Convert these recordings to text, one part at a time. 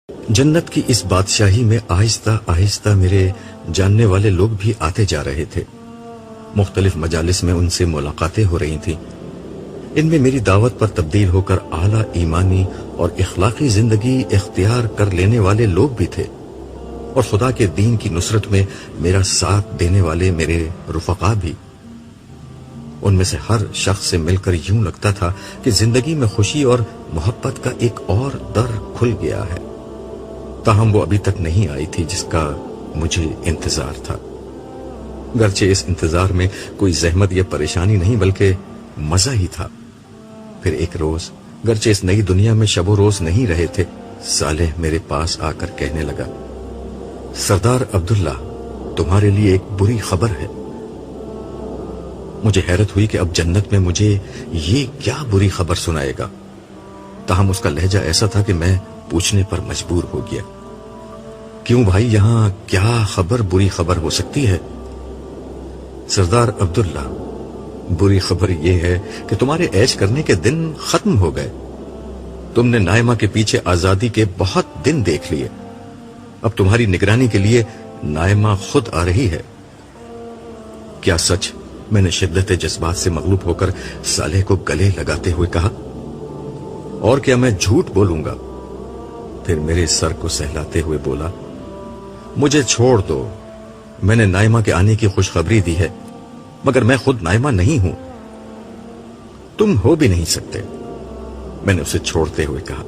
جنت کی اس بادشاہی میں آہستہ آہستہ میرے جاننے والے لوگ بھی آتے جا رہے تھے. مختلف مجالس میں ان سے ملاقاتیں ہو رہی تھیں. ان میں میری دعوت پر تبدیل ہو کر اعلیٰ ایمانی اور اخلاقی زندگی اختیار کر لینے والے لوگ بھی تھے، اور خدا کے دین کی نصرت میں میرا ساتھ دینے والے میرے رفقا بھی. ان میں سے ہر شخص سے مل کر یوں لگتا تھا کہ زندگی میں خوشی اور محبت کا ایک اور در کھل گیا ہے. تاہم وہ ابھی تک نہیں آئی تھی جس کا مجھے انتظار تھا. گرچہ اس انتظار میں کوئی زحمت یا پریشانی نہیں بلکہ مزہ ہی تھا. پھر ایک روز، گرچہ اس نئی دنیا میں شب و روز نہیں رہے تھے، صالح میرے پاس آ کر کہنے لگا، سردار عبداللہ، تمہارے لیے ایک بری خبر ہے. مجھے حیرت ہوئی کہ اب جنت میں مجھے یہ کیا بری خبر سنائے گا. تاہم اس کا لہجہ ایسا تھا کہ میں پوچھنے پر مجبور ہو گیا، کیوں بھائی، یہاں کیا خبر بری خبر ہو سکتی ہے؟ سردار عبداللہ، بری خبر یہ ہے کہ تمہارے عیش کرنے کے دن ختم ہو گئے. تم نے نائمہ کے پیچھے آزادی کے بہت دن دیکھ لیے. اب تمہاری نگرانی کے لیے نائمہ خود آ رہی ہے. کیا سچ؟ میں نے شدت جذبات سے مغلوب ہو کر صالح کو گلے لگاتے ہوئے کہا. اور کیا میں جھوٹ بولوں گا؟ پھر میرے سر کو سہلاتے ہوئے بولا، مجھے چھوڑ دو. میں نے نائمہ کے آنے کی خوشخبری دی ہے، مگر میں خود نائمہ نہیں ہوں. تم ہو بھی نہیں سکتے، میں نے اسے چھوڑتے ہوئے کہا.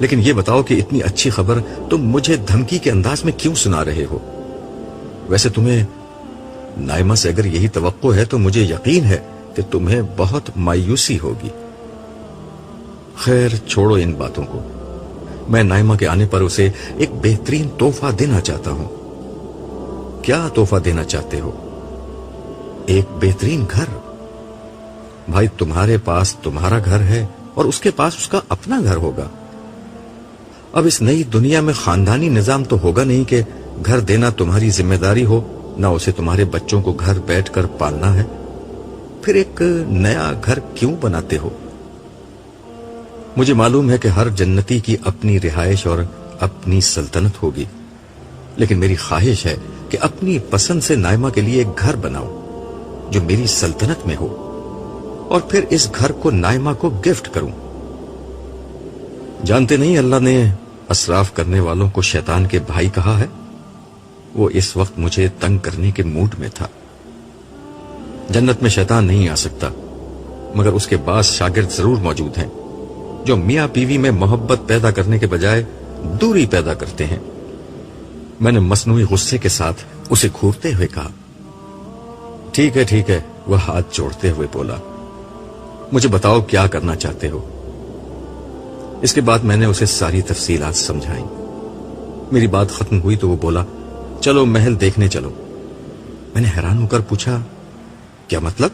لیکن یہ بتاؤ کہ اتنی اچھی خبر تم مجھے دھمکی کے انداز میں کیوں سنا رہے ہو؟ ویسے تمہیں نائمہ سے اگر یہی توقع ہے تو مجھے یقین ہے کہ تمہیں بہت مایوسی ہوگی. خیر چھوڑو ان باتوں کو. میں نائمہ کے آنے پر اسے ایک بہترین تحفہ دینا چاہتا ہوں. کیا تحفہ دینا چاہتے ہو؟ ایک بہترین گھر. بھائی، تمہارے پاس تمہارا گھر ہے اور اس کے پاس اس کا اپنا گھر ہوگا. اب اس نئی دنیا میں خاندانی نظام تو ہوگا نہیں کہ گھر دینا تمہاری ذمہ داری ہو، نہ اسے تمہارے بچوں کو گھر بیٹھ کر پالنا ہے. پھر ایک نیا گھر کیوں بناتے ہو؟ مجھے معلوم ہے کہ ہر جنتی کی اپنی رہائش اور اپنی سلطنت ہوگی، لیکن میری خواہش ہے کہ اپنی پسند سے نائمہ کے لیے ایک گھر بناؤں جو میری سلطنت میں ہو، اور پھر اس گھر کو نائمہ کو گفٹ کروں. جانتے نہیں اللہ نے اسراف کرنے والوں کو شیطان کے بھائی کہا ہے. وہ اس وقت مجھے تنگ کرنے کے موڈ میں تھا. جنت میں شیطان نہیں آ سکتا، مگر اس کے بعض شاگرد ضرور موجود ہیں جو میاں بیوی میں محبت پیدا کرنے کے بجائے دوری پیدا کرتے ہیں. میں نے مصنوعی غصے کے ساتھ اسے گھورتے ہوئے کہا، ٹھیک ہے ٹھیک ہے. وہ ہاتھ جوڑتے ہوئے بولا، مجھے بتاؤ کیا کرنا چاہتے ہو. اس کے بعد میں نے اسے ساری تفصیلات سمجھائیں. میری بات ختم ہوئی تو وہ بولا، چلو محل دیکھنے چلو. میں نے حیران ہو کر پوچھا، کیا مطلب؟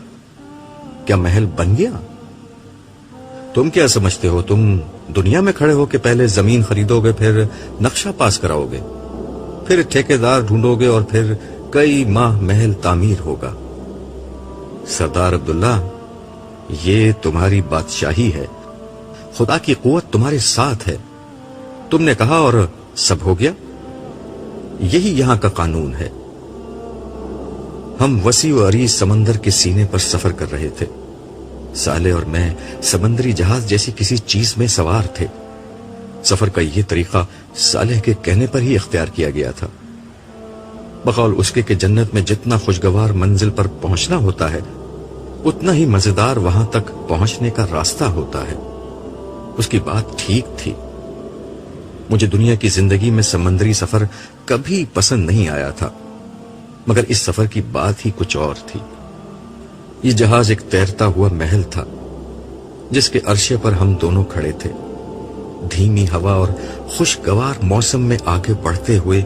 کیا محل بن گیا؟ تم کیا سمجھتے ہو، تم دنیا میں کھڑے ہو کہ پہلے زمین خریدو گے، پھر نقشہ پاس کراؤ گے، پھر ٹھیکیدار ڈھونڈو گے اور پھر کئی ماہ محل تعمیر ہوگا. سردار عبداللہ، یہ تمہاری بادشاہی ہے. خدا کی قوت تمہارے ساتھ ہے. تم نے کہا اور سب ہو گیا. یہی یہاں کا قانون ہے. ہم وسیع و عریض سمندر کے سینے پر سفر کر رہے تھے. صالح اور میں سمندری جہاز جیسی کسی چیز میں سوار تھے. سفر کا یہ طریقہ صالح کے کہنے پر ہی اختیار کیا گیا تھا، بقول اس کے کہ جنت میں جتنا خوشگوار منزل پر پہنچنا ہوتا ہے اتنا ہی مزیدار وہاں تک پہنچنے کا راستہ ہوتا ہے. اس کی بات ٹھیک تھی. مجھے دنیا کی زندگی میں سمندری سفر کبھی پسند نہیں آیا تھا، مگر اس سفر کی بات ہی کچھ اور تھی. یہ جہاز ایک تیرتا ہوا محل تھا جس کے عرشے پر ہم دونوں کھڑے تھے. دھیمی ہوا اور خوشگوار موسم میں آگے بڑھتے ہوئے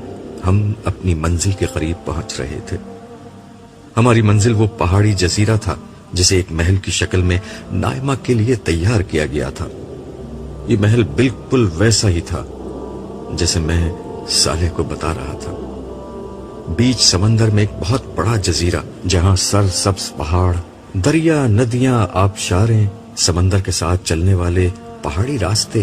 ہم اپنی منزل کے قریب پہنچ رہے تھے. ہماری منزل وہ پہاڑی جزیرہ تھا جسے ایک محل کی شکل میں نائمہ کے لیے تیار کیا گیا تھا. یہ محل بالکل ویسا ہی تھا جیسے میں صالح کو بتا رہا تھا. بیچ سمندر میں ایک بہت بڑا جزیرہ جہاں سرسبز پہاڑ، دریا، ندیاں، آبشاریں، سمندر کے ساتھ چلنے والے پہاڑی راستے،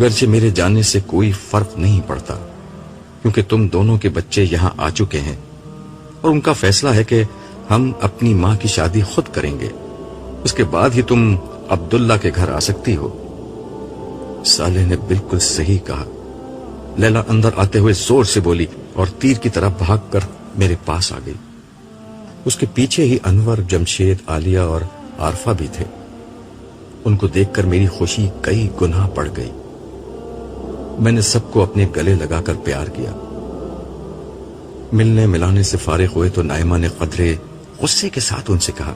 گرچہ میرے جانے سے کوئی فرق نہیں پڑتا، کیونکہ تم دونوں کے بچے یہاں آ چکے ہیں اور ان کا فیصلہ ہے کہ ہم اپنی ماں کی شادی خود کریں گے، اس کے بعد ہی تم عبداللہ کے گھر آ سکتی ہو۔ صالح نے بالکل صحیح کہا۔ لیلا اندر آتے ہوئے زور سے بولی اور تیر کی طرح بھاگ کر میرے پاس آ گئی۔ اس کے پیچھے ہی انور، جمشید، عالیہ اور عارفہ بھی تھے۔ ان کو دیکھ کر میری خوشی کئی گنا بڑھ گئی۔ میں نے سب کو اپنے گلے لگا کر پیار کیا۔ ملنے ملانے سے فارغ ہوئے تو نائمہ نے قدرے غصے کے ساتھ ان سے کہا،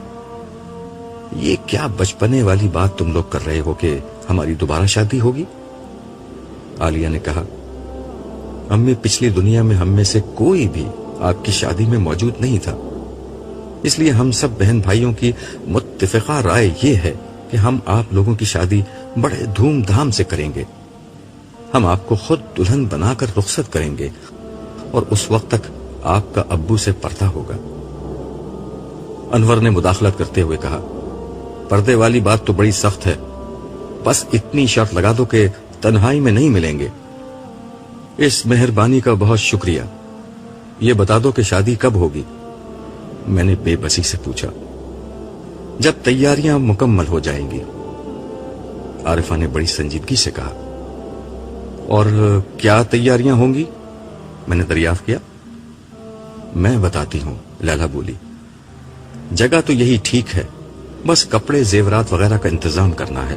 یہ کیا بچپنے والی بات تم لوگ کر رہے ہو کہ ہماری دوبارہ شادی ہوگی؟ عالیہ نے کہا، امی پچھلی دنیا میں ہم میں سے کوئی بھی آپ کی شادی میں موجود نہیں تھا، اس لیے ہم سب بہن بھائیوں کی متفقہ رائے یہ ہے کہ ہم آپ لوگوں کی شادی بڑے دھوم دھام سے کریں گے۔ ہم آپ کو خود دلہن بنا کر رخصت کریں گے اور اس وقت تک آپ کا ابو سے پردہ ہوگا۔ انور نے مداخلت کرتے ہوئے کہا، پردے والی بات تو بڑی سخت ہے، بس اتنی شرط لگا دو کہ تنہائی میں نہیں ملیں گے۔ اس مہربانی کا بہت شکریہ، یہ بتا دو کہ شادی کب ہوگی؟ میں نے بے بسی سے پوچھا۔ جب تیاریاں مکمل ہو جائیں گی، عارفہ نے بڑی سنجیدگی سے کہا۔ اور کیا تیاریاں ہوں گی؟ میں نے دریافت کیا۔ میں بتاتی ہوں، لیلا بولی، جگہ تو یہی ٹھیک ہے، بس کپڑے زیورات وغیرہ کا انتظام کرنا ہے،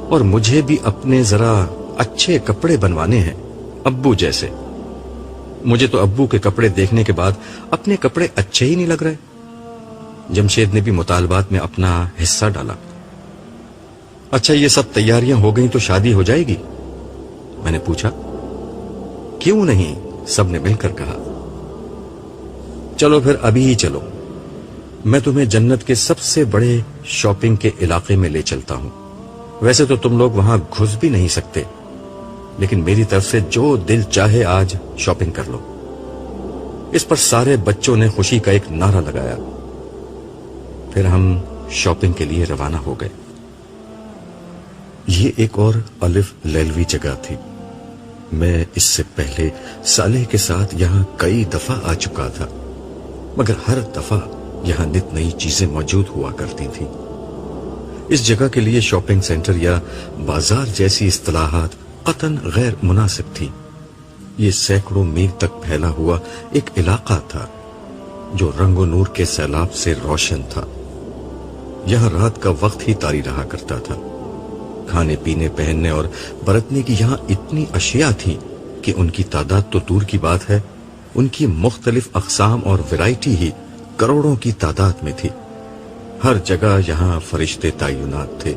اور مجھے بھی اپنے ذرا اچھے کپڑے بنوانے ہیں، ابو جیسے۔ مجھے تو ابو کے کپڑے دیکھنے کے بعد اپنے کپڑے اچھے ہی نہیں لگ رہے۔ جمشید نے بھی مطالبات میں اپنا حصہ ڈالا۔ اچھا، یہ سب تیاریاں ہو گئیں تو شادی ہو جائے گی؟ میں نے پوچھا۔ کیوں نہیں؟ سب نے مل کر کہا۔ چلو پھر ابھی ہی چلو، میں تمہیں جنت کے سب سے بڑے شاپنگ کے علاقے میں لے چلتا ہوں۔ ویسے تو تم لوگ وہاں گھس بھی نہیں سکتے، لیکن میری طرف سے جو دل چاہے آج شاپنگ کر لو۔ اس پر سارے بچوں نے خوشی کا ایک نعرہ لگایا۔ پھر ہم شاپنگ کے لیے روانہ ہو گئے۔ یہ ایک اور الف لیلوی جگہ تھی۔ میں اس سے پہلے صالح کے ساتھ یہاں کئی دفعہ آ چکا تھا، مگر ہر دفعہ یہاں نت نئی چیزیں موجود ہوا کرتی تھی۔ اس جگہ کے لیے شاپنگ سینٹر یا بازار جیسی اصطلاحات قطعاً غیر مناسب تھی۔ یہ سینکڑوں میل تک پھیلا ہوا ایک علاقہ تھا جو رنگ و نور کے سیلاب سے روشن تھا۔ یہاں رات کا وقت ہی طاری رہا کرتا تھا۔ کھانے پینے، پہننے اور برتنے کی یہاں اتنی اشیاء تھی کہ ان کی تعداد تو دور کی بات ہے، ان کی مختلف اقسام اور ویرائٹی ہی کروڑوں کی تعداد میں تھی۔ ہر جگہ یہاں فرشتے تعینات تھے۔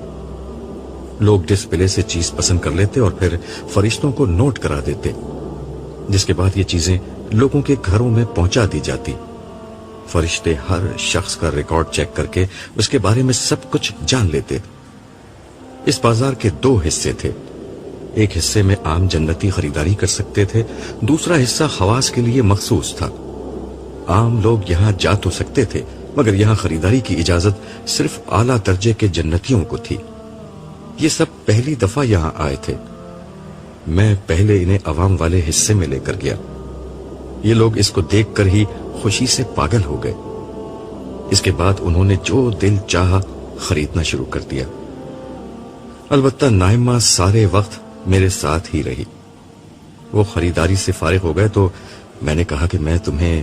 لوگ ڈسپلے سے چیز پسند کر لیتے اور پھر فرشتوں کو نوٹ کرا دیتے، جس کے بعد یہ چیزیں لوگوں کے گھروں میں پہنچا دی جاتی۔ فرشتے ہر شخص کا ریکارڈ چیک کر کے اس کے بارے میں سب کچھ جان لیتے۔ اس بازار کے دو حصے تھے۔ ایک حصے میں عام جنتی خریداری کر سکتے تھے، دوسرا حصہ خواص کے لیے مخصوص تھا۔ عام لوگ یہاں جا تو سکتے تھے، مگر یہاں خریداری کی اجازت صرف اعلیٰ درجے کے جنتیوں کو تھی۔ یہ سب پہلی دفعہ یہاں آئے تھے۔ میں پہلے انہیں عوام والے حصے میں لے کر گیا۔ یہ لوگ اس کو دیکھ کر ہی خوشی سے پاگل ہو گئے۔ اس کے بعد انہوں نے جو دل چاہا خریدنا شروع کر دیا۔ البتہ نائمہ سارے وقت میرے ساتھ ہی رہی۔ وہ خریداری سے فارغ ہو گئے تو میں نے کہا کہ میں تمہیں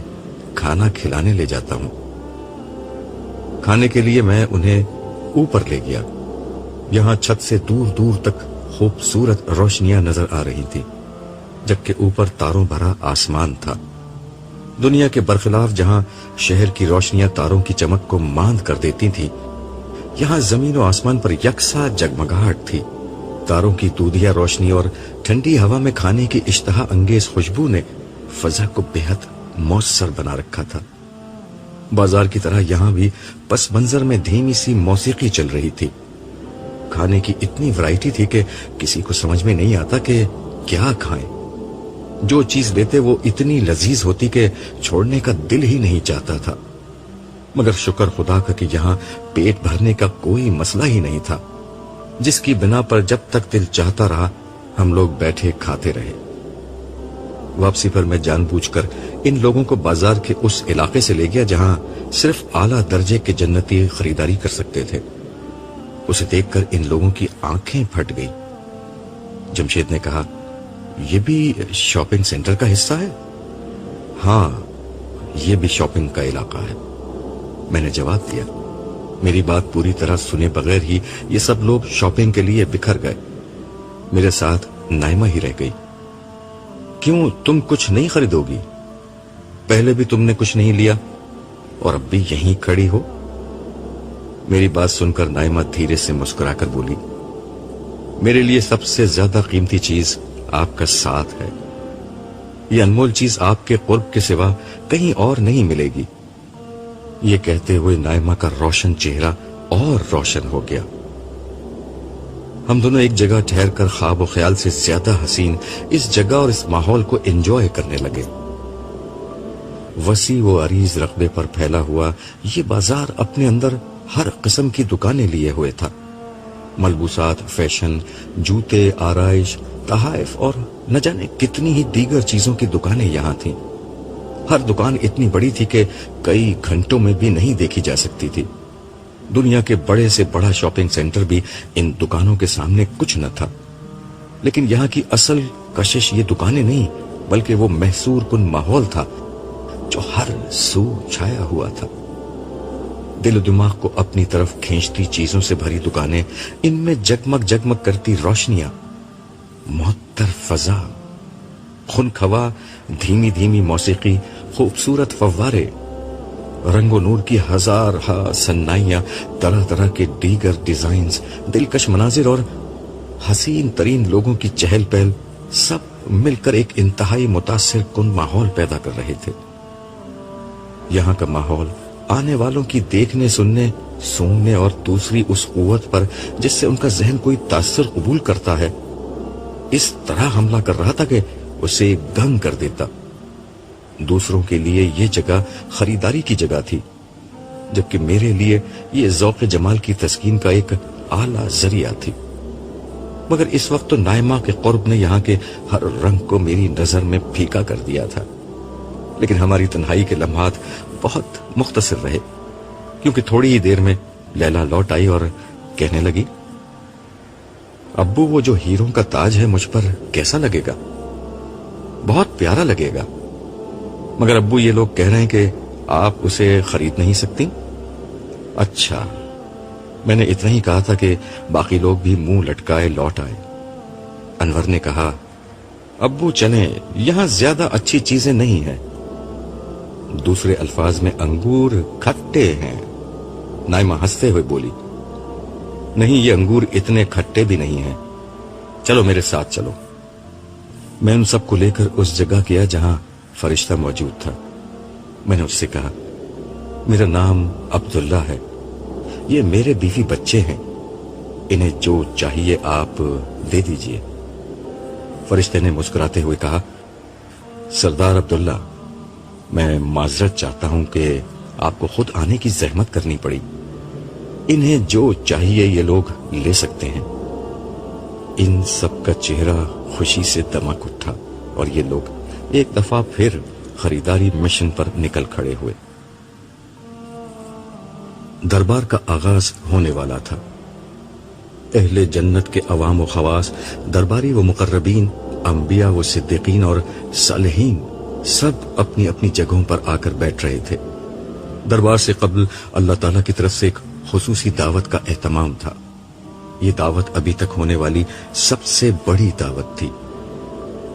کھانا کھلانے لے جاتا ہوں۔ کھانے کے لیے میں انہیں اوپر لے گیا۔ یہاں چھت سے دور دور تک خوبصورت روشنیاں نظر آ رہی تھی، جبکہ اوپر تاروں بھرا آسمان تھا۔ دنیا کے برخلاف جہاں شہر کی روشنیاں تاروں کی چمک کو ماند کر دیتی تھیں، یہاں زمین و آسمان پر یکساں جگمگاہٹ تھی۔ تاروں کی دودھیا روشنی اور ٹھنڈی ہوا میں کھانے کی اشتہا انگیز خوشبو نے فضا کو بے حد مؤثر بنا رکھا تھا۔ بازار کی طرح یہاں بھی پس منظر میں دھیمی سی موسیقی چل رہی تھی۔ کھانے کی اتنی ورائٹی تھی کہ کسی کو سمجھ میں نہیں آتا کہ کیا کھائیں۔ جو چیز لیتے وہ اتنی لذیذ ہوتی کہ چھوڑنے کا دل ہی نہیں چاہتا تھا۔ مگر شکر خدا کا کہ یہاں پیٹ بھرنے کا کوئی مسئلہ ہی نہیں تھا، جس کی بنا پر جب تک دل چاہتا رہا ہم لوگ بیٹھے کھاتے رہے. واپسی پر میں جان بوجھ کر ان لوگوں کو بازار کے اس علاقے سے لے گیا جہاں صرف اعلیٰ درجے کے جنتی خریداری کر سکتے تھے. اسے دیکھ کر ان لوگوں کی آنکھیں پھٹ گئی. جمشید نے کہا, یہ بھی شاپنگ سینٹر کا حصہ ہے؟ ہاں, یہ بھی شاپنگ کا علاقہ ہے, میں نے جواب دیا. میری بات پوری طرح سنے بغیر ہی یہ سب لوگ شاپنگ کے لیے بکھر گئے. میرے ساتھ نائمہ ہی رہ گئی. کیوں, تم کچھ نہیں خریدو گی؟ پہلے بھی تم نے کچھ نہیں لیا اور اب بھی یہیں کھڑی ہو. میری بات سن کر نائمہ دھیرے سے مسکرا کر بولی, میرے لیے سب سے زیادہ قیمتی چیز آپ کا ساتھ ہے. یہ انمول چیز آپ کے قرب کے سوا کہیں اور نہیں ملے گی. یہ کہتے ہوئے نائمہ کا روشن چہرہ اور روشن ہو گیا. ہم دونوں ایک جگہ ٹھہر کر خواب و خیال سے زیادہ حسین اس جگہ اور اس ماحول کو انجوائے کرنے لگے. وسیع و عریض رقبے پر پھیلا ہوا یہ بازار اپنے اندر ہر قسم کی دکانیں لیے ہوئے تھا. ملبوسات، فیشن، جوتے، آرائش، تحائف اور نہ جانے کتنی ہی دیگر چیزوں کی دکانیں یہاں تھیں. ہر دکان اتنی بڑی تھی کہ کئی گھنٹوں میں بھی نہیں دیکھی جا سکتی تھی. دنیا کے بڑے سے بڑا شاپنگ سینٹر بھی ان دکانوں کے سامنے کچھ نہ تھا. لیکن یہاں کی اصل کشش یہ دکانیں نہیں بلکہ وہ محصور کن ماحول تھا جو ہر سو چھایا ہوا تھا. دل و دماغ کو اپنی طرف کھینچتی چیزوں سے بھری دکانیں, ان میں جگمگ جگمگ کرتی روشنیاں, معطر فضا, خنخوا دھیمی دھیمی موسیقی, خوبصورت فوارے, رنگ و نور کی ہزار صنائیاں, طرح طرح کے دیگر ڈیزائنز, دلکش مناظر اور حسین ترین لوگوں کی چہل پہل, سب مل کر ایک انتہائی متاثر کن ماحول پیدا کر رہے تھے. یہاں کا ماحول آنے والوں کی دیکھنے, سننے, سونگنے اور دوسری اس قوت پر جس سے ان کا ذہن کوئی تاثر قبول کرتا ہے, اس طرح حملہ کر رہا تھا کہ اسے گنگ کر دیتا. دوسروں کے لیے یہ جگہ خریداری کی جگہ تھی, جبکہ میرے لیے یہ ذوق جمال کی تسکین کا ایک اعلیٰ ذریعہ تھی. مگر اس وقت تو نائمہ کے قرب نے یہاں کے ہر رنگ کو میری نظر میں پھیکا کر دیا تھا. لیکن ہماری تنہائی کے لمحات بہت مختصر رہے, کیونکہ تھوڑی ہی دیر میں لیلا لوٹ آئی اور کہنے لگی, ابو وہ جو ہیروں کا تاج ہے مجھ پر کیسا لگے گا؟ بہت پیارا لگے گا, مگر ابو یہ لوگ کہہ رہے ہیں کہ آپ اسے خرید نہیں سکتی. اچھا, میں نے اتنا ہی کہا تھا کہ باقی لوگ بھی منہ لٹکائے لوٹ آئے. انور نے کہا, ابو چلیں, یہاں زیادہ اچھی چیزیں نہیں ہیں. دوسرے الفاظ میں انگور کھٹے ہیں. نائمہ ہنستے ہوئے بولی, نہیں, یہ انگور اتنے کھٹے بھی نہیں ہیں. چلو میرے ساتھ چلو. میں ان سب کو لے کر اس جگہ گیا جہاں فرشتہ موجود تھا. میں نے اس سے کہا, میرا نام عبداللہ ہے, یہ میرے بیوی بچے ہیں, انہیں جو چاہیے آپ دے دیجئے. فرشتے نے مسکراتے ہوئے کہا, سردار عبداللہ, میں معذرت چاہتا ہوں کہ آپ کو خود آنے کی زحمت کرنی پڑی. انہیں جو چاہیے یہ لوگ لے سکتے ہیں. ان سب کا چہرہ خوشی سے دمک اٹھا اور یہ لوگ ایک دفعہ پھر خریداری مشن پر نکل کھڑے ہوئے. دربار کا آغاز ہونے والا تھا. اہل جنت کے عوام و خواص, درباری و مقربین, انبیاء و صدیقین اور صالحین سب اپنی اپنی جگہوں پر آ کر بیٹھ رہے تھے. دربار سے قبل اللہ تعالیٰ کی طرف سے ایک خصوصی دعوت کا اہتمام تھا. یہ دعوت ابھی تک ہونے والی سب سے بڑی دعوت تھی,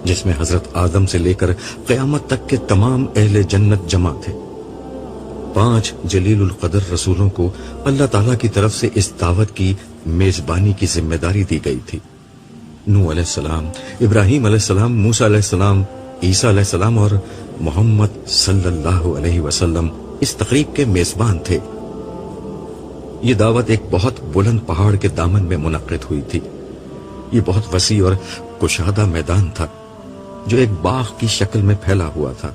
جس میں حضرت آدم سے لے کر قیامت تک کے تمام اہل جنت جمع تھے. 5 جلیل القدر رسولوں کو اللہ تعالیٰ کی طرف سے اس دعوت کی میزبانی کی ذمہ داری دی گئی تھی. نوح علیہ السلام, ابراہیم علیہ السلام, موسیٰ علیہ السلام, عیسیٰ علیہ السلام اور محمد صلی اللہ علیہ وسلم اس تقریب کے میزبان تھے. یہ دعوت ایک بہت بلند پہاڑ کے دامن میں منعقد ہوئی تھی. یہ بہت وسیع اور کشادہ میدان تھا جو ایک باغ کی شکل میں پھیلا ہوا تھا.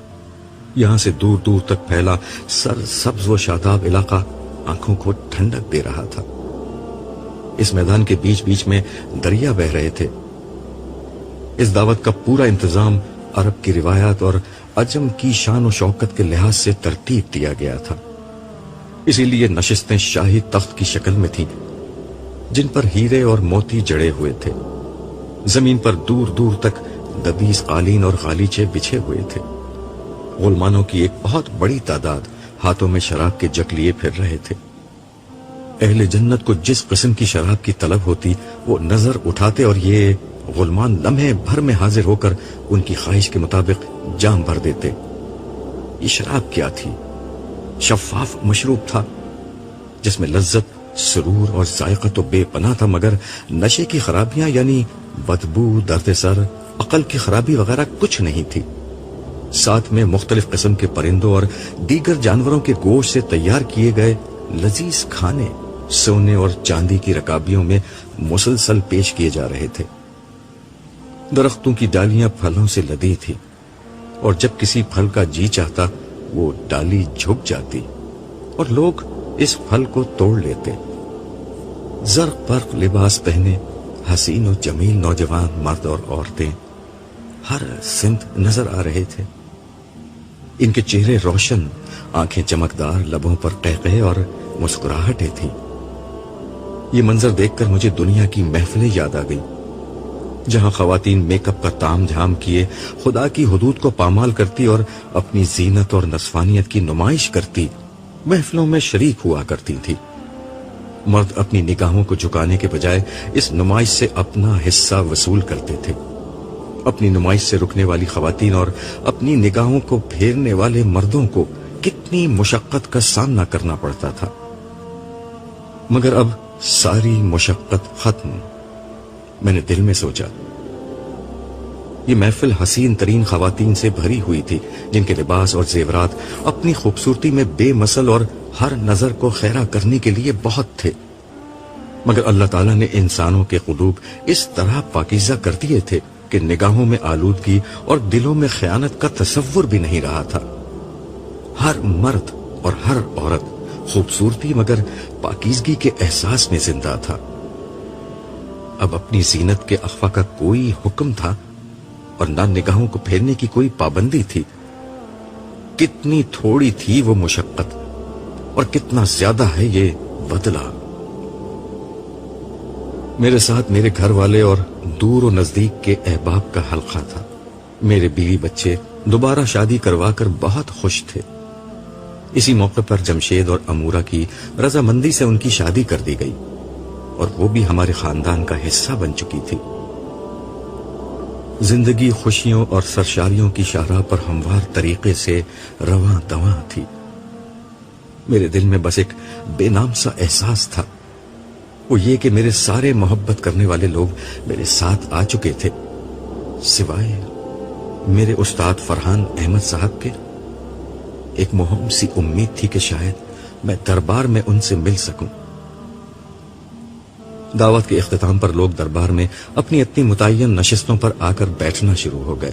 یہاں سے دور دور تک پھیلا سر سبز و شاداب علاقہ آنکھوں کو ٹھنڈک دے رہا تھا. اس میدان کے بیچ بیچ میں دریا بہ رہے تھے. اس دعوت کا پورا انتظام عرب کی روایات اور عجم کی شان و شوکت کے لحاظ سے ترتیب دیا گیا تھا، اسی لیے نشستیں شاہی تخت کی شکل میں تھیں جن پر ہیرے اور موتی جڑے ہوئے تھے۔ زمین پر دور دور تک دبیز قالین اور غالیچے بچھے ہوئے تھے۔ غلمانوں کی ایک بہت بڑی تعداد ہاتھوں میں شراب کے جگ لیے پھر رہے تھے۔ اہل جنت کو جس قسم کی شراب کی طلب ہوتی وہ نظر اٹھاتے اور یہ غلمان لمحے بھر میں حاضر ہو کر ان کی خواہش کے مطابق جام بھر دیتے۔ یہ شراب کیا تھی؟ شفاف مشروب تھا جس میں لذت، سرور اور ذائقہ تو بے پناہ تھا، مگر نشے کی خرابیاں یعنی بدبو، درد سر، عقل کی خرابی وغیرہ کچھ نہیں تھی۔ ساتھ میں مختلف قسم کے پرندوں اور دیگر جانوروں کے گوشت سے تیار کیے گئے لذیذ کھانے سونے اور چاندی کی رکابیوں میں مسلسل پیش کیے جا رہے تھے۔ درختوں کی ڈالیاں پھلوں سے لدی تھی اور جب کسی پھل کا جی چاہتا وہ ڈالی جھک جاتی اور لوگ اس پھل کو توڑ لیتے۔ زرق برق لباس پہنے حسین و جمیل نوجوان مرد اور عورتیں ہر سمت نظر آ رہے تھے۔ ان کے چہرے روشن، آنکھیں چمکدار، لبوں پر قہقہے اور مسکراہٹیں تھیں۔ یہ منظر دیکھ کر مجھے دنیا کی محفلیں یاد آ گئی جہاں خواتین میک اپ کا تام جھام کیے خدا کی حدود کو پامال کرتی اور اپنی زینت اور نصفانیت کی نمائش کرتی محفلوں میں شریک ہوا کرتی تھی۔ مرد اپنی نگاہوں کو جھکانے کے بجائے اس نمائش سے اپنا حصہ وصول کرتے تھے۔ اپنی نمائش سے رکنے والی خواتین اور اپنی نگاہوں کو پھیرنے والے مردوں کو کتنی مشقت کا سامنا کرنا پڑتا تھا، مگر اب ساری مشقت ختم۔ میں نے دل میں سوچا یہ محفل حسین ترین خواتین سے بھری ہوئی تھی جن کے لباس اور زیورات اپنی خوبصورتی میں بے مثل اور ہر نظر کو خیرہ کرنے کے لیے بہت تھے، مگر اللہ تعالیٰ نے انسانوں کے قلوب اس طرح پاکیزہ کر دیے تھے کہ نگاہوں میں آلودگی اور دلوں میں خیانت کا تصور بھی نہیں رہا تھا۔ ہر مرد اور ہر عورت خوبصورتی مگر پاکیزگی کے احساس میں زندہ تھا۔ اب اپنی زینت کے اخفا کا کوئی حکم تھا اور نہ نگاہوں کو پھیرنے کی کوئی پابندی تھی۔ کتنی تھوڑی تھی وہ مشقت اور کتنا زیادہ ہے یہ بدلہ۔ میرے ساتھ میرے گھر والے اور دور و نزدیک کے احباب کا حلقہ تھا۔ میرے بیوی بچے دوبارہ شادی کروا کر بہت خوش تھے۔ اسی موقع پر جمشید اور امورہ کی رضامندی سے ان کی شادی کر دی گئی اور وہ بھی ہمارے خاندان کا حصہ بن چکی تھی۔ زندگی خوشیوں اور سرشاریوں کی شاہراہ پر ہموار طریقے سے رواں دواں تھی۔ میرے دل میں بس ایک بے نام سا احساس تھا، وہ یہ کہ میرے سارے محبت کرنے والے لوگ میرے ساتھ آ چکے تھے سوائے میرے استاد فرحان احمد صاحب کے۔ ایک مہم سی امید تھی کہ شاید میں دربار میں ان سے مل سکوں۔ دعوت کے اختتام پر لوگ دربار میں اپنی اپنی متعین نشستوں پر آ کر بیٹھنا شروع ہو گئے۔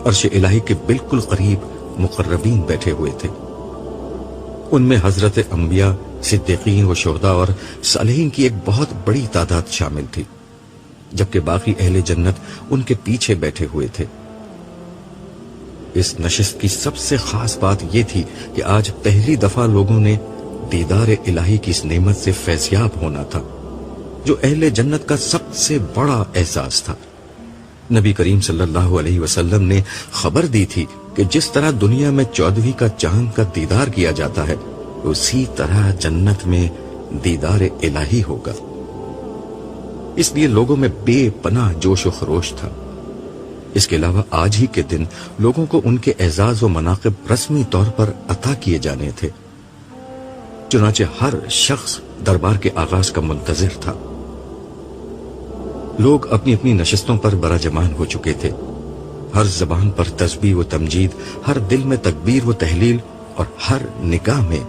عرش الہی کے بالکل قریب مقربین بیٹھے ہوئے تھے۔ ان میں حضرت انبیاء، صدیقین و شہداء اور صالحین کی ایک بہت بڑی تعداد شامل تھی، جبکہ باقی اہل جنت ان کے پیچھے بیٹھے ہوئے تھے۔ اس نشست کی سب سے خاص بات یہ تھی کہ آج پہلی دفعہ لوگوں نے دیدار الہی کی اس نعمت سے فیضیاب ہونا تھا جو اہل جنت کا سب سے بڑا احساس تھا۔ نبی کریم صلی اللہ علیہ وسلم نے خبر دی تھی کہ جس طرح دنیا میں 14ویں کا چاند کا دیدار کیا جاتا ہے اسی طرح جنت میں دیدار الہی ہوگا۔ اس لیے لوگوں میں بے پناہ جوش و خروش تھا۔ اس کے علاوہ آج ہی کے دن لوگوں کو ان کے اعزاز و مناقب رسمی طور پر عطا کیے جانے تھے، چنانچہ ہر شخص دربار کے آغاز کا منتظر تھا۔ لوگ اپنی اپنی نشستوں پر براجمان ہو چکے تھے۔ ہر زبان پر تسبیح و تمجید، ہر دل میں تکبیر و تحلیل اور ہر نگاہ میں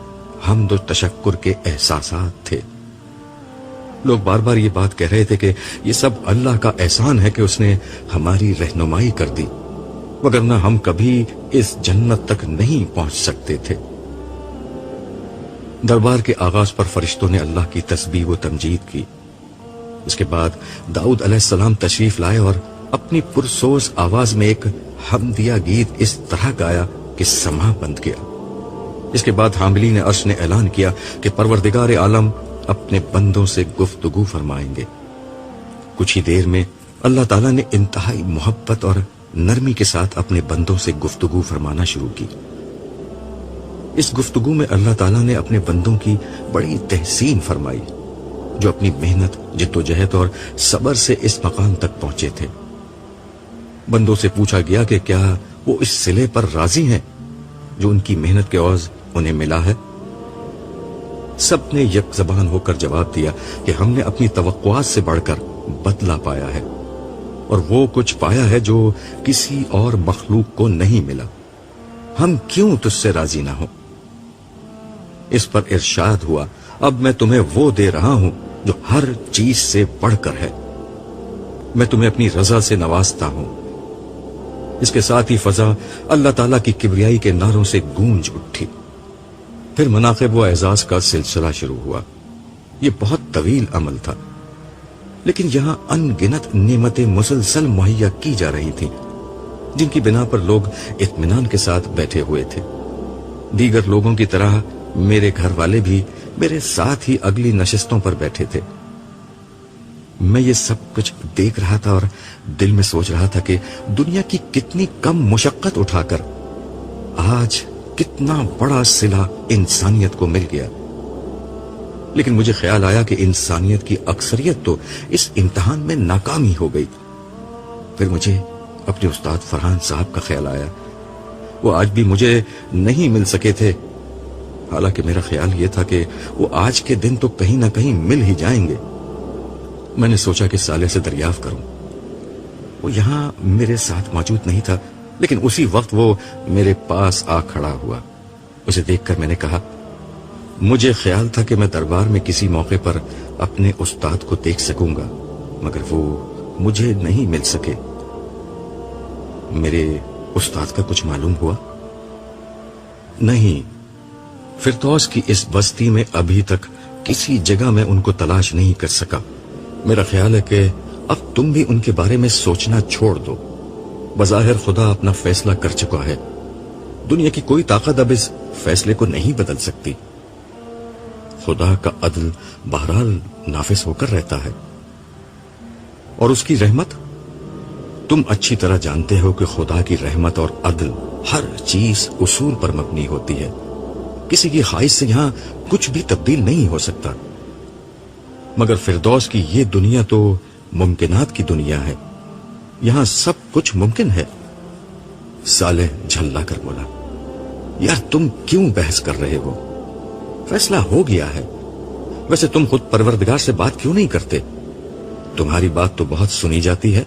حمد و تشکر کے احساسات تھے۔ لوگ بار بار یہ بات کہہ رہے تھے کہ یہ سب اللہ کا احسان ہے کہ اس نے ہماری رہنمائی کر دی، وگرنہ ہم کبھی اس جنت تک نہیں پہنچ سکتے تھے۔ دربار کے آغاز پر فرشتوں نے اللہ کی تسبیح و تمجید کی۔ اس کے بعد داؤد علیہ السلام تشریف لائے اور اپنی پرسوز آواز میں ایک حمدیہ گیت اس طرح گایا کہ سما بند گیا۔ اس کے بعد حاملین عرش نے اعلان کیا کہ پروردگار عالم اپنے بندوں سے گفتگو فرمائیں گے۔ کچھ ہی دیر میں اللہ تعالیٰ نے انتہائی محبت اور نرمی کے ساتھ اپنے بندوں سے گفتگو فرمانا شروع کی۔ اس گفتگو میں اللہ تعالیٰ نے اپنے بندوں کی بڑی تحسین فرمائی جو اپنی محنت، جدوجہد اور صبر سے اس مقام تک پہنچے تھے۔ بندوں سے پوچھا گیا کہ کیا وہ اس صلے پر راضی ہیں جو ان کی محنت کے عوض انہیں ملا ہے؟ سب نے یک زبان ہو کر جواب دیا کہ ہم نے اپنی توقعات سے بڑھ کر بدلہ پایا ہے، اور وہ کچھ پایا ہے جو کسی اور مخلوق کو نہیں ملا۔ ہم کیوں تجھ سے راضی نہ ہوں؟ اس پر ارشاد ہوا، اب میں تمہیں وہ دے رہا ہوں جو ہر چیز سے بڑھ کر ہے، میں تمہیں اپنی رضا سے نوازتا ہوں۔ اس کے ساتھ ہی فضا اللہ تعالیٰ کی کبریائی کے نعروں سے گونج اٹھی۔ پھر مناقب و اعزاز کا سلسلہ شروع ہوا۔ یہ بہت طویل عمل تھا، لیکن یہاں ان گنت نعمتیں مسلسل مہیا کی جا رہی تھیں جن کی بنا پر لوگ اطمینان کے ساتھ بیٹھے ہوئے تھے۔ دیگر لوگوں کی طرح میرے گھر والے بھی میرے ساتھ ہی اگلی نشستوں پر بیٹھے تھے۔ میں یہ سب کچھ دیکھ رہا تھا اور دل میں سوچ رہا تھا کہ دنیا کی کتنی کم مشقت اٹھا کر آج کتنا بڑا صلہ انسانیت کو مل گیا۔ لیکن مجھے خیال آیا کہ انسانیت کی اکثریت تو اس امتحان میں ناکام ہی ہو گئی۔ پھر مجھے اپنے استاد فرحان صاحب کا خیال آیا۔ وہ آج بھی مجھے نہیں مل سکے تھے، حالانکہ میرا خیال یہ تھا کہ وہ آج کے دن تو کہیں نہ کہیں مل ہی جائیں گے۔ میں نے سوچا کہ صالح سے دریافت کروں۔ وہ یہاں میرے ساتھ موجود نہیں تھا، لیکن اسی وقت وہ میرے پاس آ کھڑا ہوا۔ اسے دیکھ کر میں نے کہا، مجھے خیال تھا کہ میں دربار میں کسی موقع پر اپنے استاد کو دیکھ سکوں گا، مگر وہ مجھے نہیں مل سکے۔ میرے استاد کا کچھ معلوم ہوا؟ نہیں، فردوس کی اس بستی میں ابھی تک کسی جگہ میں ان کو تلاش نہیں کر سکا۔ میرا خیال ہے کہ اب تم بھی ان کے بارے میں سوچنا چھوڑ دو۔ بظاہر خدا اپنا فیصلہ کر چکا ہے، دنیا کی کوئی طاقت اب اس فیصلے کو نہیں بدل سکتی۔ خدا کا عدل بہرحال نافذ ہو کر رہتا ہے، اور اس کی رحمت، تم اچھی طرح جانتے ہو کہ خدا کی رحمت اور عدل ہر چیز اصول پر مبنی ہوتی ہے۔ کسی کی خواہش سے یہاں کچھ بھی تبدیل نہیں ہو سکتا۔ مگر فردوس کی یہ دنیا تو ممکنات کی دنیا ہے، یہاں سب کچھ ممکن ہے۔ صالح جھلا کر بولا، یار تم کیوں بحث کر رہے ہو؟ فیصلہ ہو گیا ہے۔ ویسے تم خود پروردگار سے بات کیوں نہیں کرتے؟ تمہاری بات تو بہت سنی جاتی ہے۔